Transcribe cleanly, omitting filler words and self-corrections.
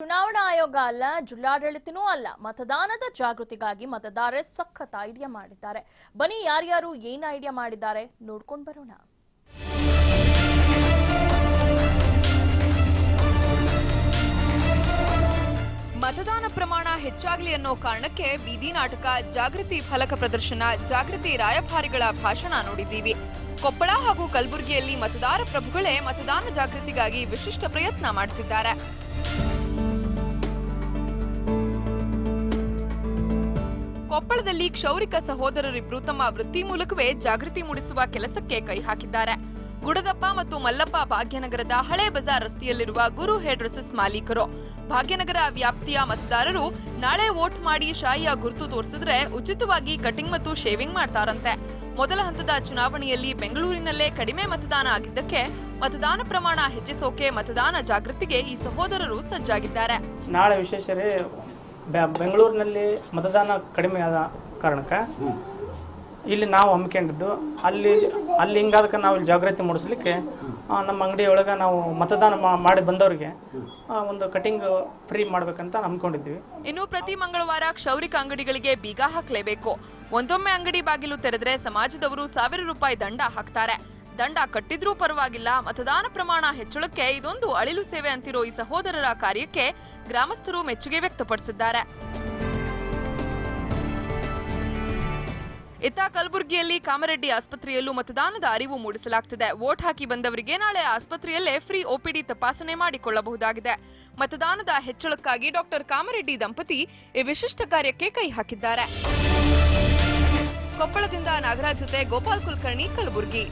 ಚುನಾವಣಾ ಆಯೋಗ ಅಲ್ಲ, ಜಿಲ್ಲಾಡಳಿತನೂ ಅಲ್ಲ, ಮತದಾನದ ಜಾಗೃತಿಗಾಗಿ ಮತದಾರರೇ ಸಖತ್ ಐಡಿಯಾ ಮಾಡಿದ್ದಾರೆ. ಬನ್ನಿ ಯಾರ್ಯಾರು ಏನ್ ಐಡಿಯಾ ಮಾಡಿದ್ದಾರೆ ನೋಡ್ಕೊಂಡು ಬರೋಣ. ಮತದಾನ ಪ್ರಮಾಣ ಹೆಚ್ಚಾಗಲಿ ಅನ್ನೋ ಕಾರಣಕ್ಕೆ ಬೀದಿ ನಾಟಕ, ಜಾಗೃತಿ ಫಲಕ ಪ್ರದರ್ಶನ, ಜಾಗೃತಿ ರಾಯಭಾರಿಗಳ ಭಾಷಣ ನೋಡಿದ್ದೀವಿ. ಕೊಪ್ಪಳ ಹಾಗೂ ಕಲಬುರಗಿಯಲ್ಲಿ ಮತದಾರ ಪ್ರಭುಗಳೇ ಮತದಾನ ಜಾಗೃತಿಗಾಗಿ ವಿಶಿಷ್ಟ ಪ್ರಯತ್ನ ಮಾಡುತ್ತಿದ್ದಾರೆ. ಕೊಪ್ಪಳದಲ್ಲಿ ಕ್ಷೌರಿಕ ಸಹೋದರರಿಬ್ಬರು ತಮ್ಮ ವೃತ್ತಿ ಮೂಲಕವೇ ಜಾಗೃತಿ ಮೂಡಿಸುವ ಕೆಲಸಕ್ಕೆ ಕೈ ಹಾಕಿದ್ದಾರೆ. ಗುಡದಪ್ಪ ಮತ್ತು ಮಲ್ಲಪ್ಪ ಭಾಗ್ಯನಗರದ ಹಳೆ ಬಜಾರ್ ರಸ್ತೆಯಲ್ಲಿರುವ ಗುರು ಹೇರ್ ಡ್ರೆಸಸ್ ಮಾಲೀಕರು. ಭಾಗ್ಯನಗರ ವ್ಯಾಪ್ತಿಯ ಮತದಾರರು ನಾಳೆ ವೋಟ್ ಮಾಡಿ ಶಾಯಿಯ ಗುರುತು ತೋರಿಸಿದ್ರೆ ಉಚಿತವಾಗಿ ಕಟಿಂಗ್ ಮತ್ತು ಶೇವಿಂಗ್ ಮಾಡ್ತಾರಂತೆ. ಮೊದಲ ಹಂತದ ಚುನಾವಣೆಯಲ್ಲಿ ಬೆಂಗಳೂರಿನಲ್ಲೇ ಕಡಿಮೆ ಮತದಾನ ಆಗಿದ್ದಕ್ಕೆ ಮತದಾನ ಪ್ರಮಾಣ ಹೆಚ್ಚಿಸೋಕೆ ಮತದಾನ ಜಾಗೃತಿಗೆ ಈ ಸಹೋದರರು ಸಜ್ಜಾಗಿದ್ದಾರೆ. ನಾಳೆ ವಿಶೇಷರೇ ಬೆಂಗಳೂರಿನಲ್ಲಿ ಮತದಾನ ಕಡಿಮೆ ಆದ ಕಾರಣಕ್ಕೆ ಇಲ್ಲಿ ನಾವು ಹಮ್ಮಿಕೊಂಡಿದ್ದು ಅಲ್ಲಿ ಹಿಂಗಾದಕ್ಕೆ ನಾವು ಇಲ್ಲಿ ಜಾಗೃತಿ ಮೂಡಿಸ್ಲಿಕ್ಕೆ ನಮ್ಮ ಅಂಗಡಿಯೊಳಗೆ ನಾವು ಮತದಾನ ಮಾಡಿ ಬಂದವರಿಗೆ ಒಂದು ಕಟಿಂಗ್ ಫ್ರೀ ಮಾಡ್ಬೇಕಂತ ಹಮ್ಮಿಕೊಂಡಿದ್ವಿ. ಇನ್ನು ಪ್ರತಿ ಮಂಗಳವಾರ ಕ್ಷೌರಿಕ ಅಂಗಡಿಗಳಿಗೆ ಬೀಗ ಹಾಕಲೇಬೇಕು. ಒಂದೊಮ್ಮೆ ಅಂಗಡಿ ಬಾಗಿಲು ತೆರೆದ್ರೆ ಸಮಾಜದವರು ₹1000 ದಂಡ ಹಾಕ್ತಾರೆ. ದಂಡ ಕಟ್ಟಿದ್ರೂ ಪರವಾಗಿಲ್ಲ, ಮತದಾನ ಪ್ರಮಾಣ ಹೆಚ್ಚಳಕ್ಕೆ ಇದೊಂದು ಅಳಿಲು ಸೇವೆ ಅಂತಿರೋ ಈ ಸಹೋದರರ ಕಾರ್ಯಕ್ಕೆ ಗ್ರಾಮಸ್ಥರು ಮೆಚ್ಚುಗೆ ವ್ಯಕ್ತಪಡಿಸಿದ್ದಾರೆ. ಇತ್ತ ಕಲಬುರಗಿಯಲ್ಲಿ ಕಾಮರೆಡ್ಡಿ ಆಸ್ಪತ್ರೆಯಲ್ಲೂ ಮತದಾನದ ಅರಿವು ಮೂಡಿಸಲಾಗುತ್ತಿದೆ. ವೋಟ್ ಹಾಕಿ ಬಂದವರಿಗೆ ನಾಳೆ ಆಸ್ಪತ್ರೆಯಲ್ಲೇ ಫ್ರೀ OPD ತಪಾಸಣೆ ಮಾಡಿಕೊಳ್ಳಬಹುದಾಗಿದೆ. ಮತದಾನದ ಹೆಚ್ಚಳಕ್ಕಾಗಿ ಡಾಕ್ಟರ್ ಕಾಮರೆಡ್ಡಿ ದಂಪತಿ ಈ ವಿಶಿಷ್ಟ ಕಾರ್ಯಕ್ಕೆ ಕೈ ಹಾಕಿದ್ದಾರೆ. ಕೊಪ್ಪಳದಿಂದ ನಾಗರಾಜ್ ಜೊತೆ ಗೋಪಾಲ್ ಕುಲಕರ್ಣಿ, ಕಲಬುರಗಿ.